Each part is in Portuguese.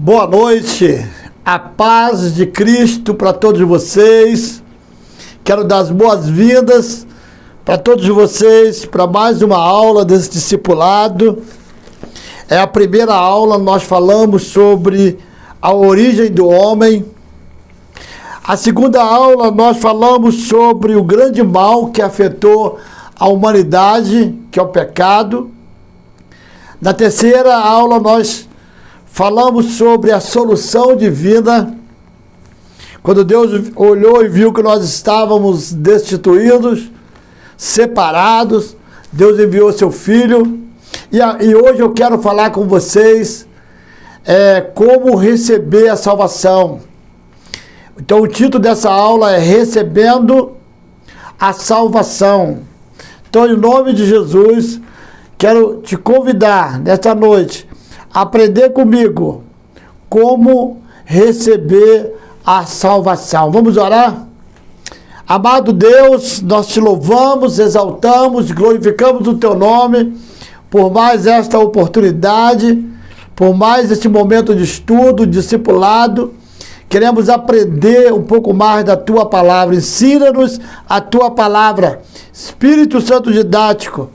Boa noite, a paz de Cristo para todos vocês. Quero dar as boas-vindas para todos vocês para mais uma aula desse discipulado. É a primeira aula, nós falamos sobre a origem do homem. A segunda aula, nós falamos sobre o grande mal que afetou a humanidade, que é o pecado. Na terceira aula, nós falamos sobre a solução divina. Quando Deus olhou e viu que nós estávamos destituídos, separados, Deus enviou seu Filho. E hoje eu quero falar com vocês como receber a salvação. Então o título dessa aula é Recebendo a Salvação. Então, em nome de Jesus, quero te convidar nesta noite a aprender comigo como receber a salvação. Vamos orar? Amado Deus, nós te louvamos, exaltamos, glorificamos o teu nome por mais esta oportunidade, por mais este momento de estudo, discipulado. Queremos aprender um pouco mais da tua palavra. Ensina-nos a tua palavra. Espírito Santo didático,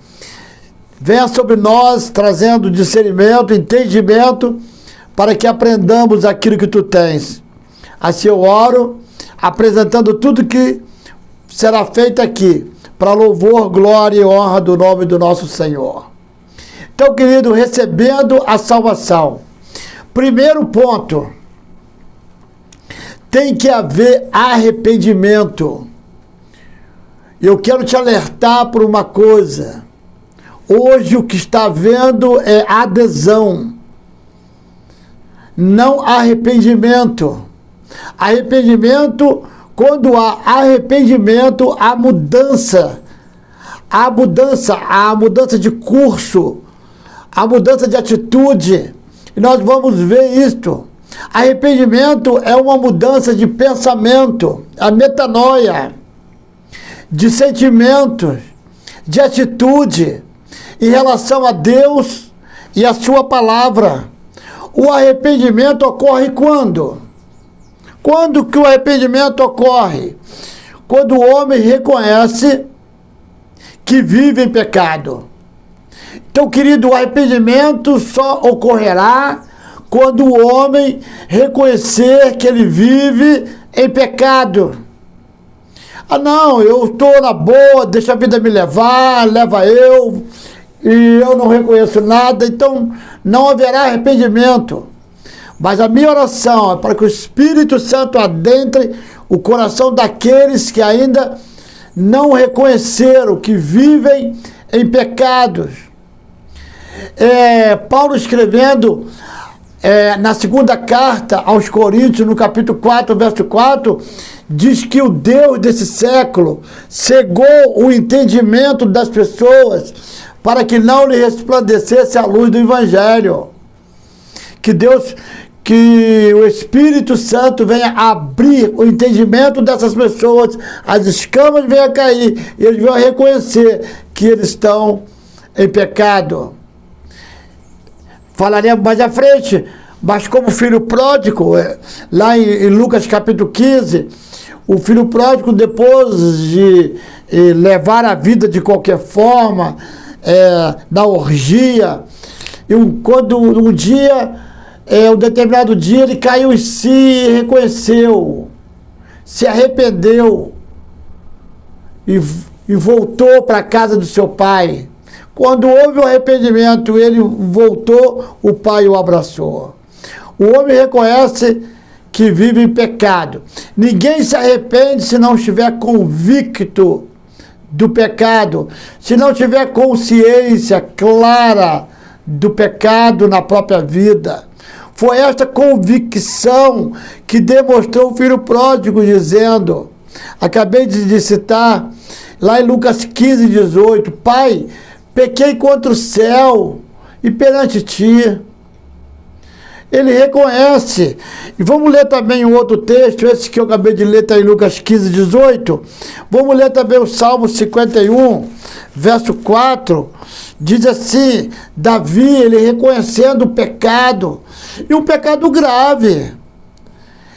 venha sobre nós trazendo discernimento, entendimento, para que aprendamos aquilo que tu tens. Assim eu oro, apresentando tudo que será feito aqui, para louvor, glória e honra do nome do nosso Senhor. Então, querido, recebendo a salvação. Primeiro ponto, tem que haver arrependimento. Eu quero te alertar por uma coisa. Hoje o que está havendo é adesão, não arrependimento. Arrependimento, quando há arrependimento, há mudança. Há mudança de curso, há mudança de atitude. E nós vamos ver isto. Arrependimento é uma mudança de pensamento, a metanoia, de sentimentos, de atitude em relação a Deus e a sua palavra. O arrependimento ocorre quando? Quando que o arrependimento ocorre? Quando o homem reconhece que vive em pecado. Então, querido, o arrependimento só ocorrerá quando o homem reconhecer que ele vive em pecado. Ah, não, eu estou na boa, deixa a vida me levar, leva eu, e eu não reconheço nada, então não haverá arrependimento. Mas a minha oração é para que o Espírito Santo adentre o coração daqueles que ainda não reconheceram que vivem em pecados. Paulo escrevendo na segunda carta aos Coríntios, no capítulo 4, verso 4, diz que o Deus desse século cegou o entendimento das pessoas para que não lhe resplandecesse a luz do Evangelho. Que o Espírito Santo venha abrir o entendimento dessas pessoas, as escamas venham a cair, e eles vão reconhecer que eles estão em pecado. Falaremos mais à frente, mas como o filho pródigo, lá em Lucas capítulo 15, o filho pródigo, depois de levar a vida de qualquer forma, na orgia, quando um dia, um determinado dia, ele caiu em si e reconheceu, se arrependeu e voltou para a casa do seu pai. Quando houve o arrependimento, ele voltou, o pai o abraçou. O homem reconhece que vive em pecado. Ninguém se arrepende se não estiver convicto do pecado, se não tiver consciência clara do pecado na própria vida. Foi esta convicção que demonstrou o filho pródigo, dizendo, acabei de citar, lá em Lucas 15, 18, Pai, pequei contra o céu e perante ti. Ele reconhece. E vamos ler também um outro texto, esse que eu acabei de ler, está em Lucas 15, 18. Vamos ler também o Salmo 51, verso 4. Diz assim, Davi, ele reconhecendo o pecado, e um pecado grave.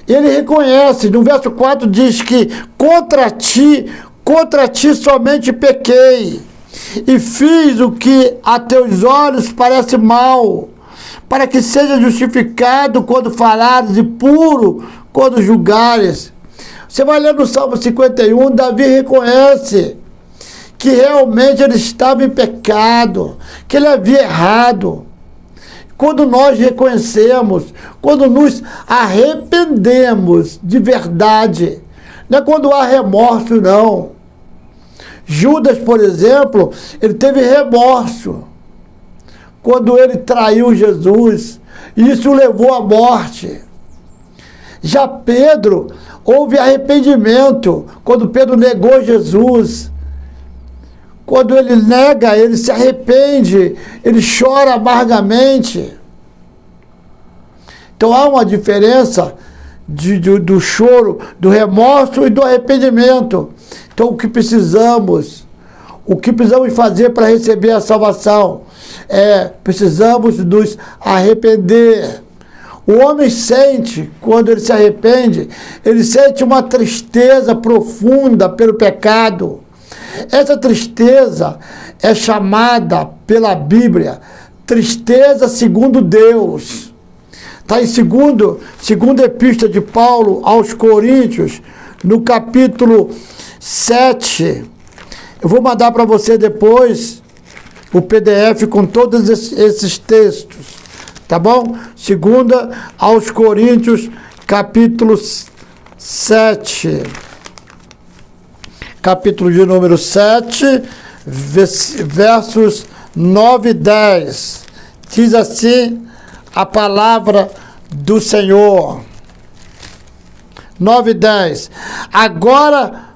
Ele reconhece, no verso 4 diz que contra ti somente pequei, e fiz o que a teus olhos parece mal, para que seja justificado quando falares e puro quando julgares. Você vai ler no Salmo 51, Davi reconhece que realmente ele estava em pecado, que ele havia errado. Quando nós reconhecemos, quando nos arrependemos de verdade, não é quando há remorso, não. Judas, por exemplo, ele teve remorso quando ele traiu Jesus, e isso o levou à morte. Já Pedro, houve arrependimento quando Pedro negou Jesus. Quando ele nega, ele se arrepende, ele chora amargamente. Então há uma diferença do choro, do remorso e do arrependimento. Então o que precisamos fazer para receber a salvação? Precisamos nos arrepender. O homem sente, quando ele se arrepende, ele sente uma tristeza profunda pelo pecado. Essa tristeza é chamada pela Bíblia tristeza segundo Deus. Está em segunda epístola de Paulo aos Coríntios, no capítulo 7. Eu vou mandar para você depois o PDF com todos esses textos, tá bom? Segunda aos Coríntios, capítulo 7. Capítulo de número 7, versos 9 e 10. Diz assim a palavra do Senhor. 9 e 10. Agora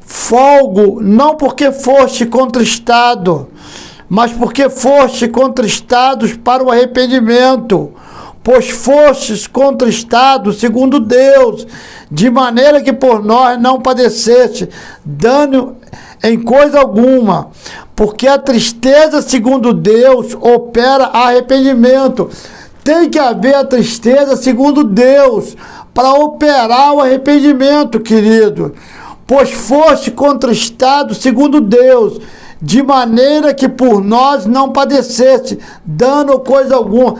folgo, não porque foste contristado, mas porque foste contristados para o arrependimento, pois fostes contristados segundo Deus, de maneira que por nós não padeceste dano em coisa alguma, porque a tristeza segundo Deus opera arrependimento. Tem que haver a tristeza segundo Deus para operar o arrependimento, querido. Pois foste contristado segundo Deus, de maneira que por nós não padeceste dano ou coisa alguma.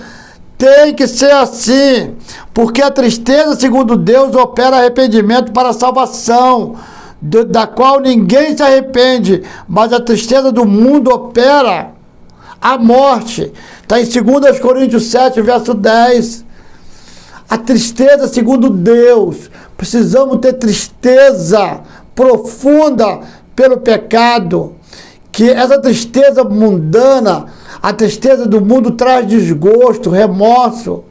Tem que ser assim, porque a tristeza segundo Deus opera arrependimento para a salvação, da qual ninguém se arrepende, mas a tristeza do mundo opera a morte. Está em 2 Coríntios 7, verso 10. A tristeza segundo Deus. Precisamos ter tristeza profunda pelo pecado, que essa tristeza mundana, a tristeza do mundo traz desgosto, remorso.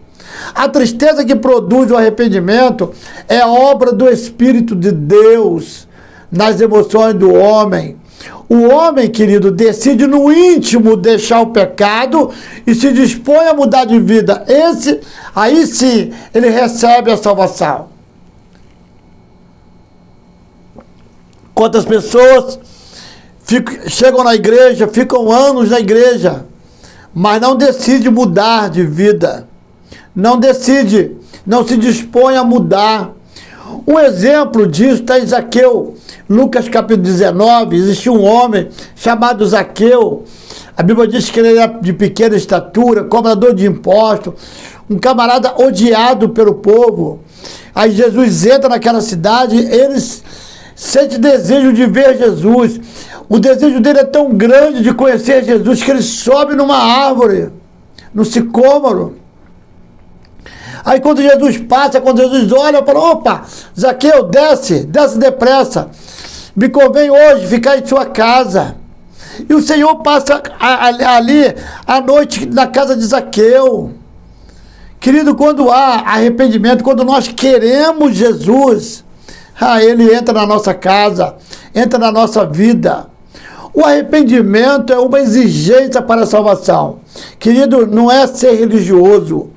A tristeza que produz o arrependimento é obra do Espírito de Deus nas emoções do homem. O homem, querido, decide no íntimo deixar o pecado e se dispõe a mudar de vida. Aí sim, ele recebe a salvação. Quantas pessoas chegam na igreja, ficam anos na igreja, mas não decide mudar de vida. Não se dispõe a mudar. Um exemplo disso está em Zaqueu. Lucas capítulo 19, existia um homem chamado Zaqueu. A Bíblia diz que ele era de pequena estatura, cobrador de impostos, um camarada odiado pelo povo. Aí Jesus entra naquela cidade, ele sente desejo de ver Jesus. O desejo dele é tão grande de conhecer Jesus que ele sobe numa árvore, no sicômoro. Aí quando Jesus passa, quando Jesus olha, fala: opa, Zaqueu, desce depressa. Me convém hoje ficar em sua casa. E o Senhor passa ali à noite na casa de Zaqueu. Querido, quando há arrependimento, quando nós queremos Jesus, ele entra na nossa casa, entra na nossa vida. O arrependimento é uma exigência para a salvação. Querido, não é ser religioso.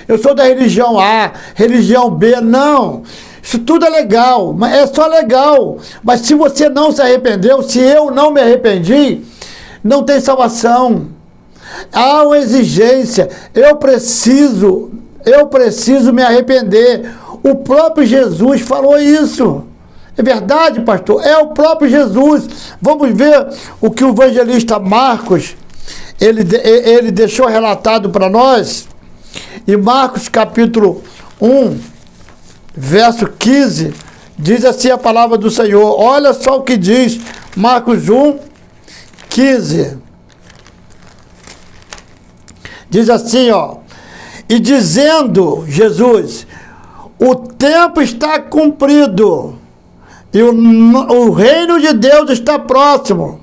Eu sou da religião A, religião B, não. Isso tudo é legal, mas é só legal. Mas se você não se arrependeu, se eu não me arrependi, não tem salvação. Há uma exigência. Eu preciso me arrepender. O próprio Jesus falou isso. É verdade, pastor? É o próprio Jesus. Vamos ver o que o evangelista Marcos, ele deixou relatado para nós. Em Marcos capítulo 1, verso 15, diz assim a palavra do Senhor. Olha só o que diz Marcos 1, 15. Diz assim, ó. E dizendo Jesus, o tempo está cumprido e o reino de Deus está próximo.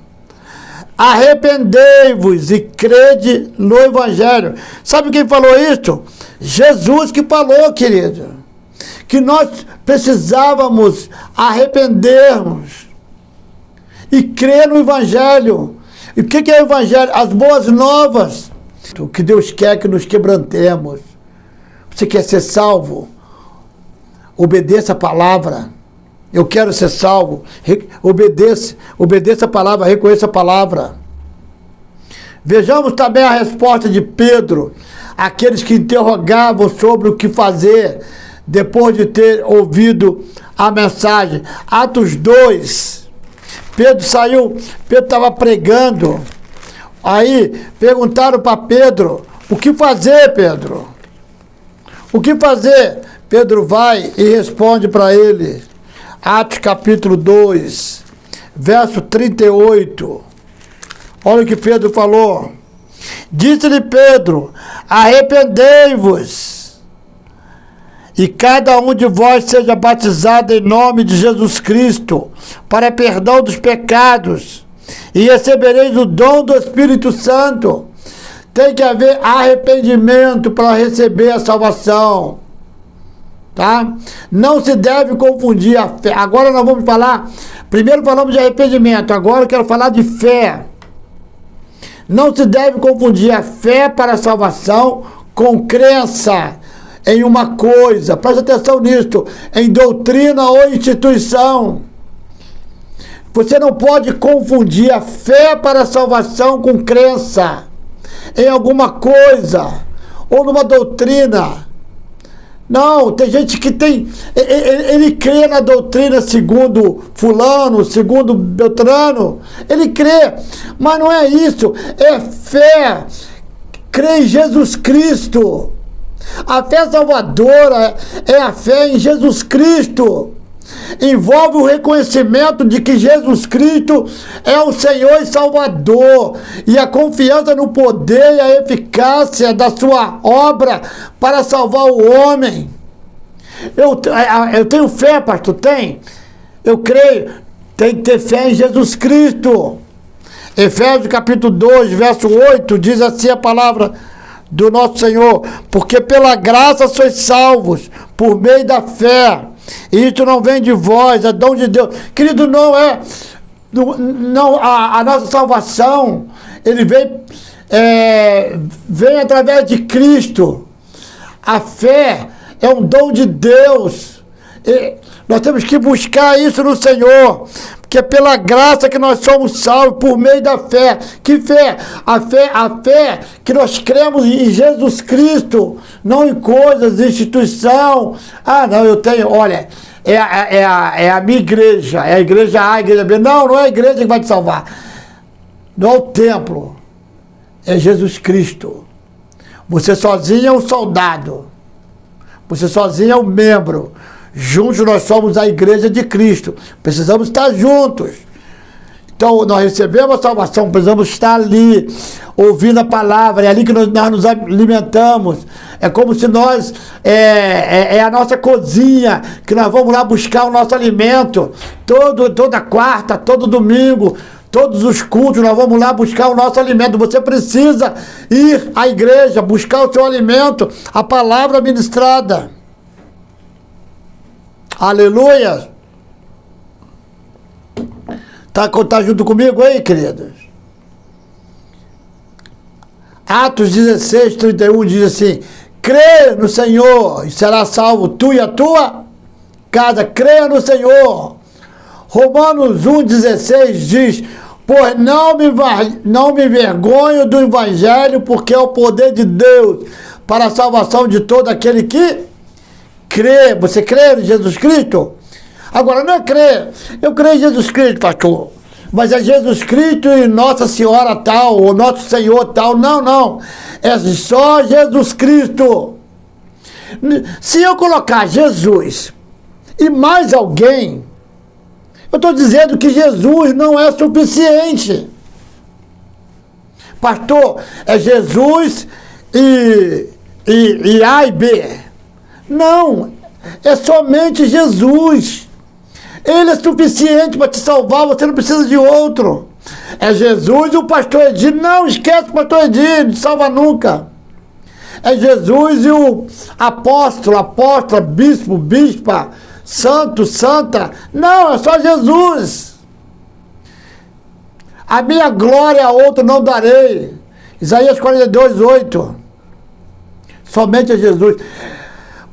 Arrependei-vos e crede no Evangelho. Sabe quem falou isso? Jesus que falou, querido. Que nós precisávamos arrependermos e crer no Evangelho. E o que é o Evangelho? As boas novas. O que Deus quer que nos quebrantemos. Você quer ser salvo? Obedeça a palavra. Eu quero ser salvo. Obedeça a palavra, reconheça a palavra. Vejamos também a resposta de Pedro, aqueles que interrogavam sobre o que fazer depois de ter ouvido a mensagem. Atos 2. Pedro estava pregando. Aí perguntaram para Pedro, o que fazer, Pedro? O que fazer? Pedro vai e responde para ele. Atos capítulo 2, verso 38. Olha o que Pedro falou. Disse-lhe Pedro, arrependei-vos, e cada um de vós seja batizado em nome de Jesus Cristo, para perdão dos pecados, e recebereis o dom do Espírito Santo. Tem que haver arrependimento para receber a salvação. Tá? Não se deve confundir a fé. Agora nós vamos falar, primeiro falamos de arrependimento, agora eu quero falar de fé. Não se deve confundir a fé para a salvação com crença em uma coisa. Preste atenção nisso, em doutrina ou instituição. Você não pode confundir a fé para a salvação com crença em alguma coisa ou numa doutrina. Não, tem gente que ele crê na doutrina segundo fulano, segundo Beltrano, ele crê, mas não é isso, é fé, crê em Jesus Cristo. A fé salvadora é a fé em Jesus Cristo. Envolve o reconhecimento de que Jesus Cristo é o Senhor e Salvador, e a confiança no poder e a eficácia da sua obra para salvar o homem. Eu tenho fé, pastor, tem? Eu creio, tem que ter fé em Jesus Cristo. Efésios capítulo 2, verso 8, diz assim a palavra do nosso Senhor: porque pela graça sois salvos, por meio da fé. E isso não vem de vós, é dom de Deus. Querido, não é... a nossa salvação, ele vem através de Cristo. A fé é um dom de Deus. E nós temos que buscar isso no Senhor. Porque é pela graça que nós somos salvos, por meio da fé. Que fé? A fé que nós cremos em Jesus Cristo, não em coisas, instituição. Ah, não, eu tenho, olha, é a minha igreja, é a igreja A, a igreja B. Não é a igreja que vai te salvar. Não é o templo, é Jesus Cristo. Você sozinho é um soldado, você sozinho é um membro. Juntos nós somos a igreja de Cristo. Precisamos estar juntos. Então, nós recebemos a salvação, precisamos estar ali, ouvindo a palavra. É ali que nós nos alimentamos. É como se nós... É a nossa cozinha, que nós vamos lá buscar o nosso alimento. Toda quarta, todo domingo, todos os cultos, nós vamos lá buscar o nosso alimento. Você precisa ir à igreja, buscar o seu alimento, a palavra ministrada. Aleluia! Tá junto comigo aí, queridos? Atos 16, 31 diz assim: crê no Senhor e será salvo tu e a tua casa. Creia no Senhor. Romanos 1,16 diz: Pois não me envergonho do Evangelho, porque é o poder de Deus para a salvação de todo aquele que crê. Você crê em Jesus Cristo? Agora, não é crer. Eu creio em Jesus Cristo, pastor. Mas é Jesus Cristo e Nossa Senhora tal, ou Nosso Senhor tal. Não, não. É só Jesus Cristo. Se eu colocar Jesus e mais alguém, eu estou dizendo que Jesus não é suficiente. Pastor, é Jesus e A e B. Não, é somente Jesus. Ele é suficiente para te salvar, você não precisa de outro. É Jesus e o pastor Edir. Não esquece o pastor Edir, não salva nunca. É Jesus e o apóstolo, apóstola, bispo, bispa, santo, santa. Não, é só Jesus. A minha glória a outro não darei. Isaías 42, 8. Somente a Jesus.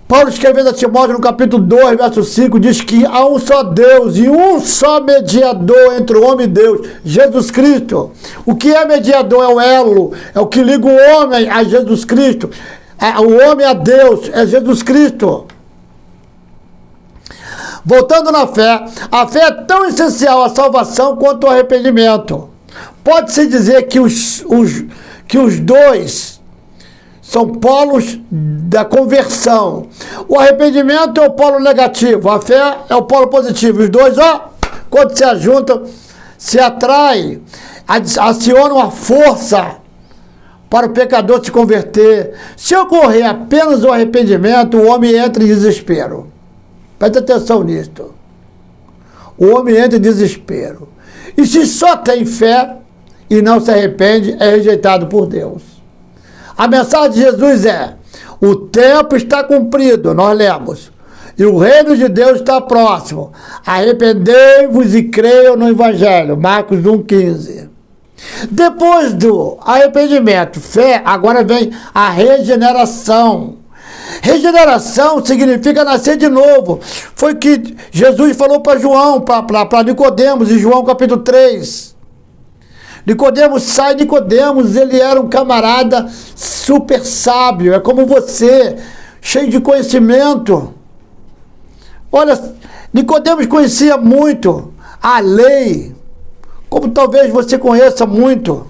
Paulo escrevendo a Timóteo no capítulo 2, verso 5, diz que há um só Deus e um só mediador entre o homem e Deus, Jesus Cristo. O que é mediador? É o elo, é o que liga o homem a Jesus Cristo. O homem a Deus, é Jesus Cristo. Voltando na fé, a fé é tão essencial à salvação quanto ao arrependimento. Pode-se dizer que os dois são polos da conversão. O arrependimento é o polo negativo, a fé é o polo positivo. Os dois, quando se ajuntam, se atraem, acionam a força para o pecador se converter. Se ocorrer apenas o arrependimento, o homem entra em desespero. Preste atenção nisto. O homem entra em desespero. E se só tem fé e não se arrepende, é rejeitado por Deus. A mensagem de Jesus é: o tempo está cumprido, nós lemos, e o reino de Deus está próximo. Arrependei-vos e creiam no Evangelho. Marcos 1,15. Depois do arrependimento, fé, agora vem a regeneração. Regeneração significa nascer de novo. Foi o que Jesus falou para João, para Nicodemos, em João capítulo 3. Nicodemos, sai Nicodemos, ele era um camarada super sábio, é como você, cheio de conhecimento. Olha, Nicodemos conhecia muito a lei, como talvez você conheça muito,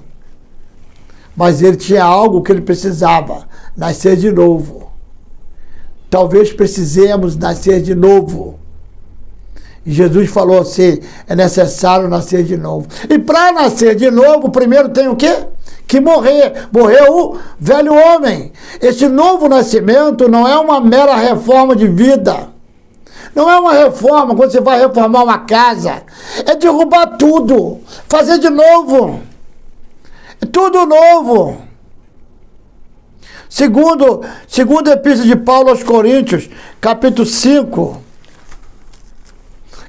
mas ele tinha algo que ele precisava, nascer de novo. Talvez precisemos nascer de novo. E Jesus falou assim, é necessário nascer de novo. E para nascer de novo, primeiro tem o quê? Que morrer. Morreu o velho homem. Esse novo nascimento não é uma mera reforma de vida. Não é uma reforma, quando você vai reformar uma casa. É derrubar tudo. Fazer de novo. É tudo novo. Segundo a Epístola de Paulo aos Coríntios, capítulo 5.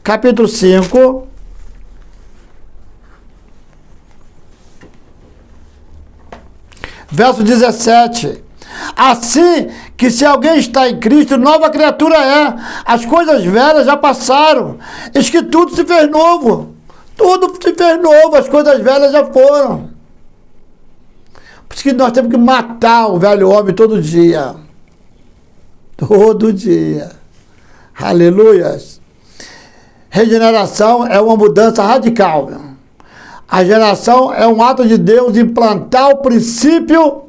Capítulo 5, verso 17. Assim que se alguém está em Cristo, nova criatura é. As coisas velhas já passaram. Eis que tudo se fez novo. Tudo se fez novo, as coisas velhas já foram. Por isso que nós temos que matar o velho homem todo dia. Todo dia. Aleluias. Regeneração é uma mudança radical. A regeneração é um ato de Deus implantar o princípio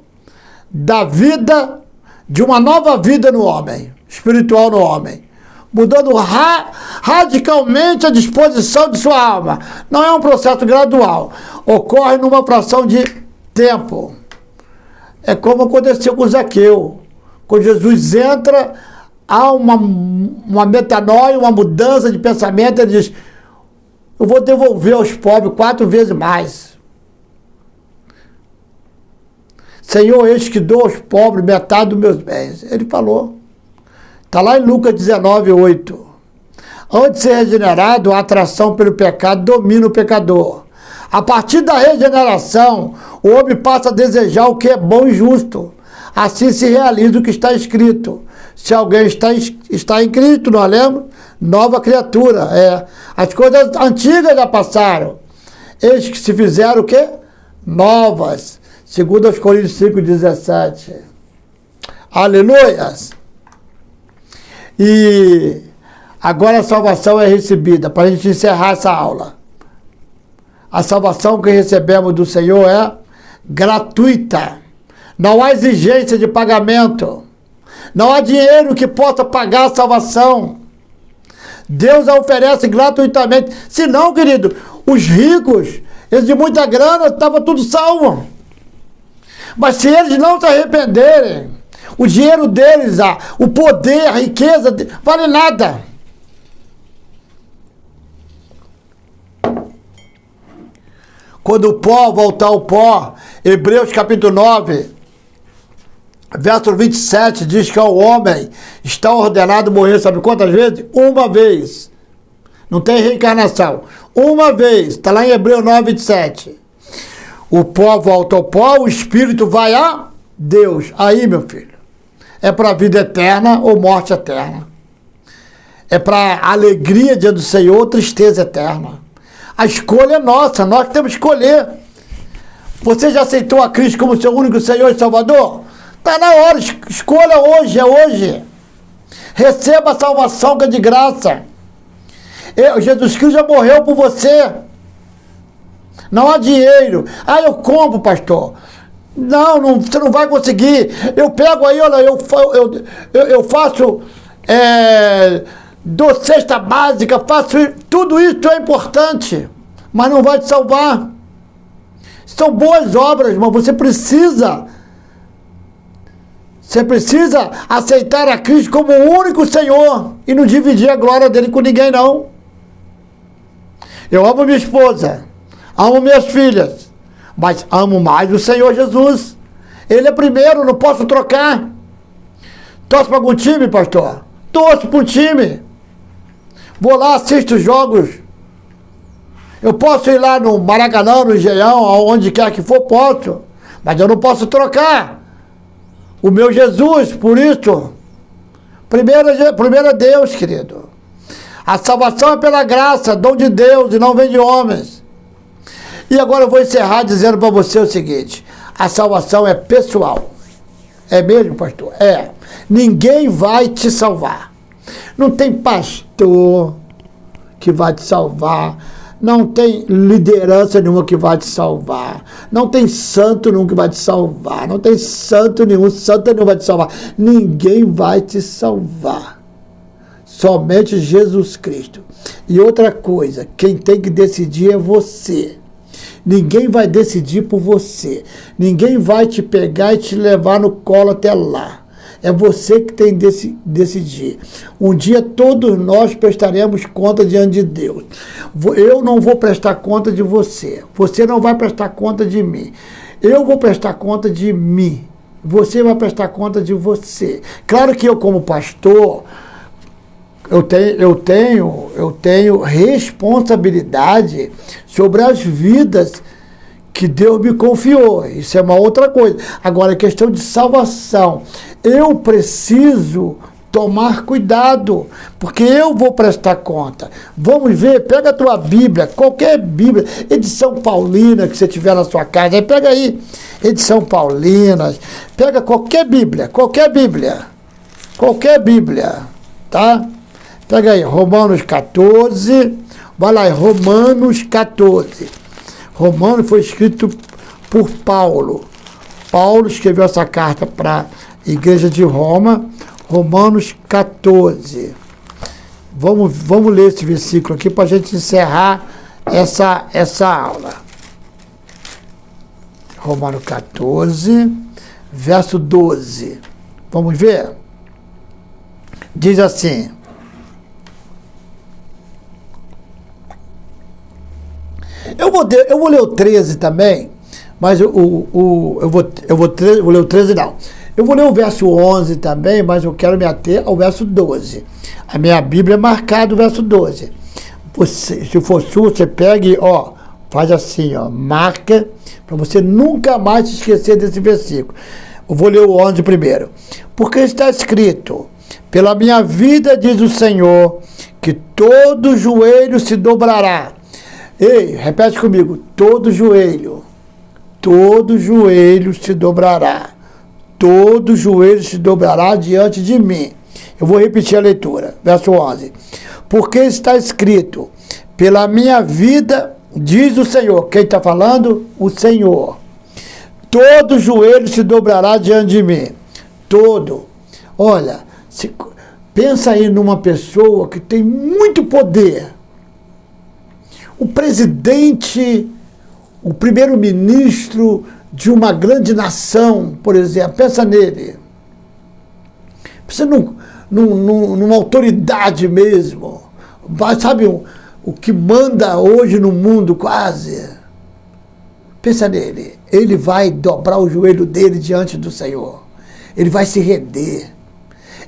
da vida, de uma nova vida no homem, espiritual no homem, mudando radicalmente a disposição de sua alma. Não é um processo gradual, ocorre numa fração de tempo. É como aconteceu com Zaqueu. Quando Jesus entra, há uma metanoia, uma mudança de pensamento. Ele diz: eu vou devolver aos pobres 4 vezes mais. Senhor, eis que dou aos pobres metade dos meus bens. Ele falou. Está lá em Lucas 19, 8. Antes de ser regenerado, a atração pelo pecado domina o pecador. A partir da regeneração, o homem passa a desejar o que é bom e justo. Assim se realiza o que está escrito. Se alguém está em Cristo, nós lemos, nova criatura. As coisas antigas já passaram. eis que se fizeram o quê? Novas. Segundo aos Coríntios 5:17. Aleluias. E agora a salvação é recebida, para a gente encerrar essa aula. A salvação que recebemos do Senhor é gratuita. Não há exigência de pagamento. Não há dinheiro que possa pagar a salvação. Deus a oferece gratuitamente. Se não, querido, os ricos, eles de muita grana, estavam tudo salvo. Mas se eles não se arrependerem, o dinheiro deles, o poder, a riqueza, vale nada. Quando o pó voltar ao pó, Hebreus capítulo 9, verso 27, diz que ao homem está ordenado morrer, sabe quantas vezes? Uma vez. Não tem reencarnação. Uma vez. Está lá em Hebreus 9, 27. O pó volta ao pó, o espírito vai a Deus. Aí, meu filho, é para vida eterna ou morte eterna. É para alegria diante do Senhor, tristeza eterna. A escolha é nossa, nós temos que escolher. Você já aceitou a Cristo como seu único Senhor e Salvador? Está na hora, escolha hoje, é hoje. Receba a salvação que é de graça. Jesus Cristo já morreu por você. Não há dinheiro. Eu compro, pastor. Não, você não vai conseguir. Eu pego aí, olha, eu faço dou cesta básica, faço tudo isso é importante, mas não vai te salvar. São boas obras, mas você precisa aceitar a Cristo como o único Senhor e não dividir a glória dele com ninguém, não. Eu amo minha esposa, amo minhas filhas, mas amo mais o Senhor Jesus. Ele é primeiro, não posso trocar. Torço para algum time, pastor? Torço para um time. Vou lá, assisto os jogos. Eu posso ir lá no Maracanã, no Engenhão, aonde quer que for, posso. Mas eu não posso trocar o meu Jesus por isso. Primeiro é Deus, querido. A salvação é pela graça, dom de Deus e não vem de homens. E agora eu vou encerrar dizendo para você o seguinte: a salvação é pessoal. É mesmo, pastor? É. Ninguém vai te salvar. Não tem pastor que vai te salvar. Não tem liderança nenhuma que vai te salvar. Não tem santo nenhum que vai te salvar. Não tem santo nenhum, santa nenhum vai te salvar. Ninguém vai te salvar. Somente Jesus Cristo. E outra coisa, quem tem que decidir é você. Ninguém vai decidir por você. Ninguém vai te pegar e te levar no colo até lá. É você que tem que decidir. Um dia todos nós prestaremos conta diante de Deus. Eu não vou prestar conta de você. Você não vai prestar conta de mim. Eu vou prestar conta de mim. Você vai prestar conta de você. Claro que eu, como pastor, eu tenho responsabilidade sobre as vidas que Deus me confiou. Isso é uma outra coisa. Agora, a questão de salvação, eu preciso tomar cuidado, porque eu vou prestar conta. Vamos ver, pega a tua Bíblia, qualquer Bíblia, edição paulina que você tiver na sua casa, pega aí, edição paulina, pega qualquer Bíblia, tá? Pega aí, Romanos 14, vai lá, Romanos 14. Romanos foi escrito por Paulo. Paulo escreveu essa carta para a igreja de Roma, Romanos 14. Vamos ler esse versículo aqui para a gente encerrar essa aula. Romanos 14, verso 12. Vamos ver? Diz assim: eu vou ler o 13 também, mas eu vou ler o 13 não. Eu vou ler o verso 11 também, mas eu quero me ater ao verso 12. A minha Bíblia é marcada o verso 12. Você, se for sua, você pega e, faz assim, marca, para você nunca mais se esquecer desse versículo. Eu vou ler o 11 primeiro. Porque está escrito: pela minha vida, diz o Senhor, que todo joelho se dobrará, Ei, repete comigo, todo joelho se dobrará. Todo joelho se dobrará diante de mim. Eu vou repetir a leitura, verso 11. Porque está escrito, pela minha vida, diz o Senhor. Quem está falando? O Senhor. Todo joelho se dobrará diante de mim. Todo. Olha, pensa aí numa pessoa que tem muito poder. O presidente, o primeiro-ministro de uma grande nação, por exemplo. Pensa nele. Pensa numa autoridade mesmo. Sabe o que manda hoje no mundo quase? Pensa nele. Ele vai dobrar o joelho dele diante do Senhor. Ele vai se render.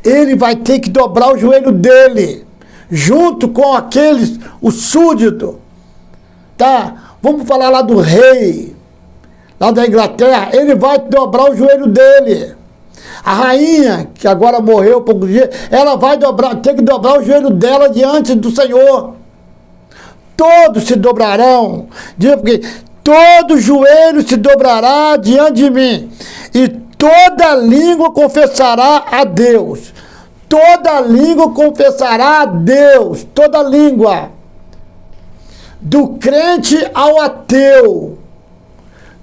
Ele vai ter que dobrar o joelho dele, junto com aqueles, o súdito. Tá? Vamos falar lá do rei, lá da Inglaterra. Ele vai dobrar o joelho dele. A rainha, que agora morreu há pouco dia, ela vai ter que dobrar o joelho dela diante do Senhor. Todos se dobrarão. Porque todo joelho se dobrará diante de mim. E toda língua confessará a Deus. Toda língua confessará a Deus. Toda língua. Do crente ao ateu.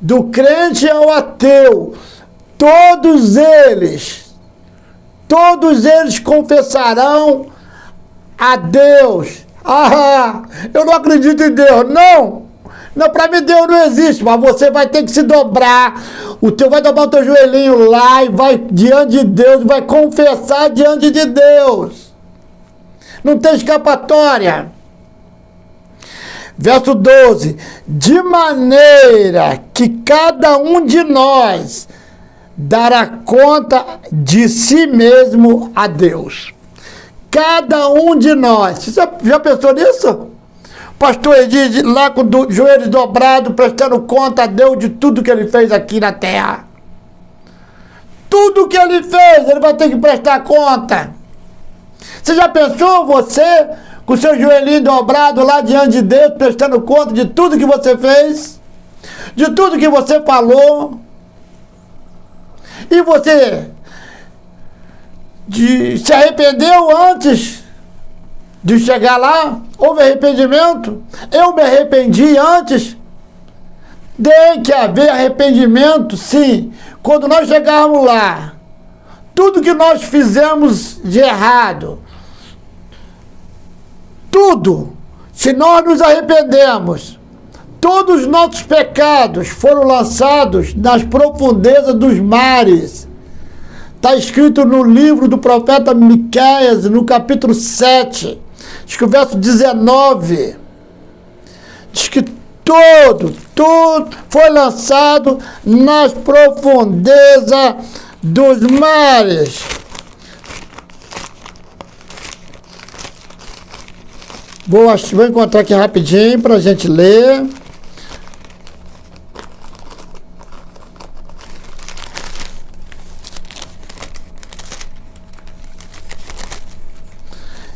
Do crente ao ateu. Todos eles confessarão a Deus. Ah, eu não acredito em Deus. Não, para mim Deus não existe, mas você vai ter que se dobrar. Vai dobrar o teu joelhinho lá e vai diante de Deus, vai confessar diante de Deus. Não tem escapatória. Verso 12. De maneira que cada um de nós dará conta de si mesmo a Deus. Cada um de nós. Você já pensou nisso? Pastor Edir lá com os joelhos dobrados, prestando conta a Deus de tudo que ele fez aqui na terra. Tudo que ele fez, ele vai ter que prestar conta. Você já pensou, você, com seu joelhinho dobrado lá diante de Deus, prestando conta de tudo que você fez? De tudo que você falou? E você se arrependeu antes de chegar lá? Houve arrependimento? Eu me arrependi antes? Tem que haver arrependimento, sim. Quando nós chegarmos lá, tudo que nós fizemos de errado, tudo, se nós nos arrependemos, todos os nossos pecados foram lançados nas profundezas dos mares. Está escrito no livro do profeta Miqueias, no capítulo 7, diz que o verso 19, diz que tudo foi lançado nas profundezas dos mares. Vou encontrar aqui rapidinho para a gente ler.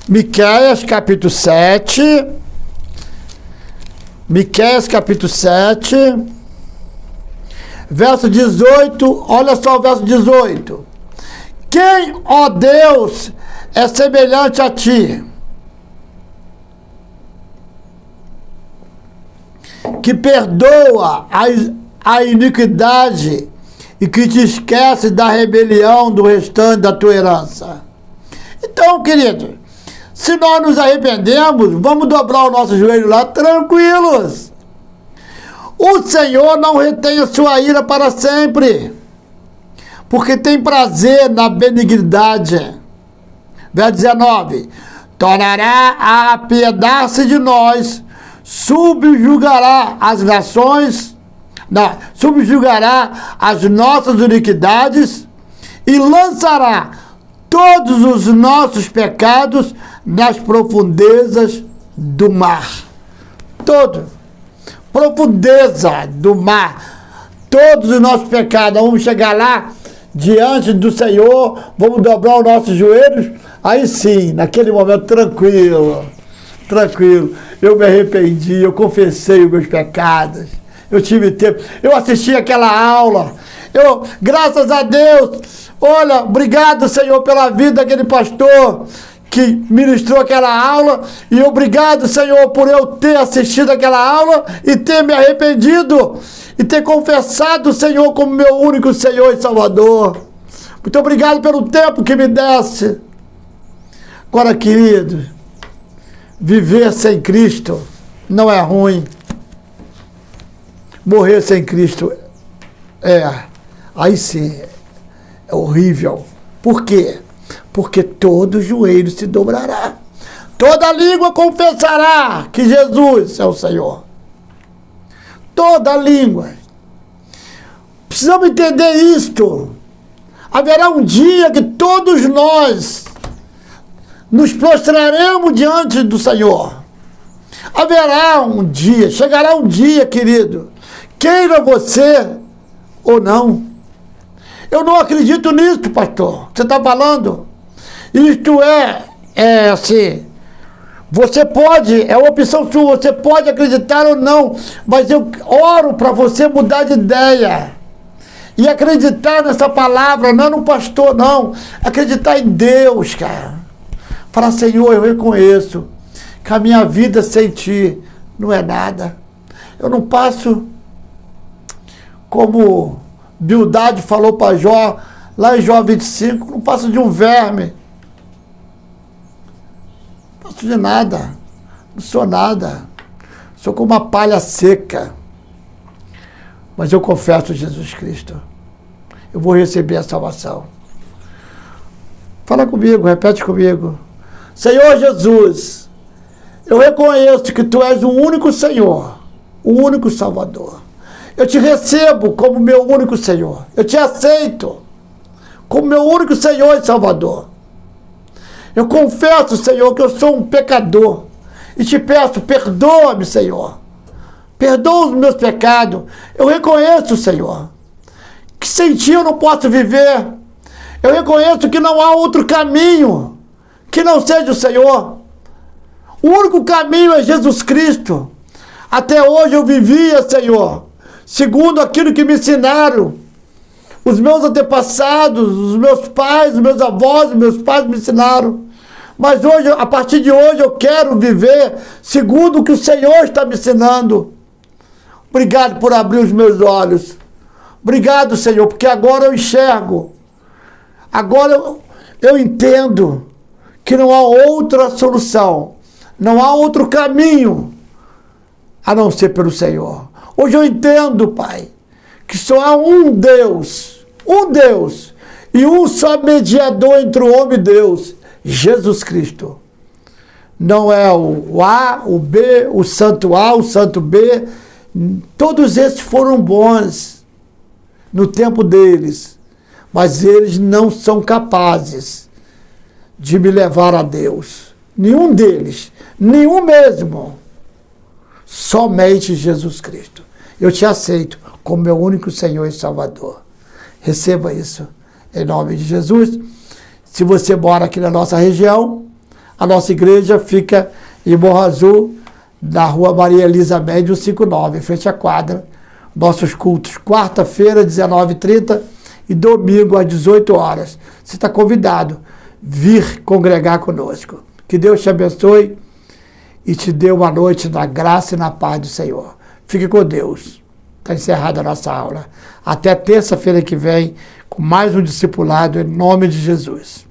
Miqueias capítulo 7. Miqueias capítulo 7. Verso 18. Olha só o verso 18. Quem, ó Deus, é semelhante a ti, que perdoa a iniquidade e que te esquece da rebelião do restante da tua herança. Então, querido, se nós nos arrependemos, vamos dobrar o nosso joelho lá tranquilos. O Senhor não retém a sua ira para sempre, porque tem prazer na benignidade. Verso 19. Tornará a apiedar-se de nós, subjugará as nações, subjugará as nossas iniquidades e lançará todos os nossos pecados nas profundezas do mar. Todo. Profundeza do mar. Todos os nossos pecados. Vamos chegar lá diante do Senhor, vamos dobrar os nossos joelhos, aí sim, naquele momento tranquilo. Tranquilo. Eu me arrependi, eu confessei os meus pecados. Eu tive tempo. Eu assisti aquela aula. Graças a Deus, olha, obrigado, Senhor, pela vida daquele pastor que ministrou aquela aula, e obrigado, Senhor, por eu ter assistido aquela aula e ter me arrependido e ter confessado o Senhor como meu único Senhor e Salvador. Muito obrigado pelo tempo que me desse. Agora, querido, viver sem Cristo não é ruim. Morrer sem Cristo aí sim, é horrível. Por quê? Porque todo joelho se dobrará, toda língua confessará que Jesus é o Senhor. Toda língua. Precisamos entender isto. Haverá um dia que todos nós nos prostraremos diante do Senhor. Haverá um dia, chegará um dia, querido, queira você ou não. Eu não acredito nisso, pastor. Você está falando? Isto é assim, você pode, é uma opção sua, você pode acreditar ou não, mas eu oro para você mudar de ideia e acreditar nessa palavra, não no pastor, não, acreditar em Deus, cara. Falar, Senhor, eu reconheço que a minha vida sem Ti não é nada. Eu não passo, como Bildade falou para Jó, lá em Jó 25, não passo de um verme. Não passo de nada. Não sou nada. Sou como uma palha seca. Mas eu confesso Jesus Cristo. Eu vou receber a salvação. Fala comigo, repete comigo. Senhor Jesus, eu reconheço que Tu és o único Senhor, o único Salvador. Eu Te recebo como meu único Senhor. Eu Te aceito como meu único Senhor e Salvador. Eu confesso, Senhor, que eu sou um pecador. E Te peço, perdoa-me, Senhor. Perdoa os meus pecados. Eu reconheço, Senhor, que sem Ti eu não posso viver. Eu reconheço que não há outro caminho que não seja o Senhor. O único caminho é Jesus Cristo. Até hoje eu vivia, Senhor, segundo aquilo que me ensinaram os meus antepassados, os meus pais, os meus avós, os meus pais me ensinaram. Mas hoje, a partir de hoje, eu quero viver segundo o que o Senhor está me ensinando. Obrigado por abrir os meus olhos. Obrigado, Senhor, porque agora eu enxergo. Agora eu entendo que não há outra solução, não há outro caminho a não ser pelo Senhor. Hoje eu entendo, Pai, que só há um Deus e um só mediador entre o homem e Deus, Jesus Cristo. Não é o A, o B, o santo A, o santo B. Todos esses foram bons no tempo deles, mas eles não são capazes de me levar a Deus. Nenhum deles, nenhum mesmo. Somente Jesus Cristo. Eu Te aceito como meu único Senhor e Salvador. Receba isso em nome de Jesus. Se você mora aqui na nossa região, a nossa igreja fica em Morro Azul, na rua Maria Elisa Médio 59, em frente à quadra. Nossos cultos, quarta-feira, 19h30 e domingo, às 18 horas. Você está convidado a vir congregar conosco. Que Deus te abençoe e te dê uma noite na graça e na paz do Senhor. Fique com Deus. Está encerrada a nossa aula. Até terça-feira que vem, com mais um discipulado, em nome de Jesus.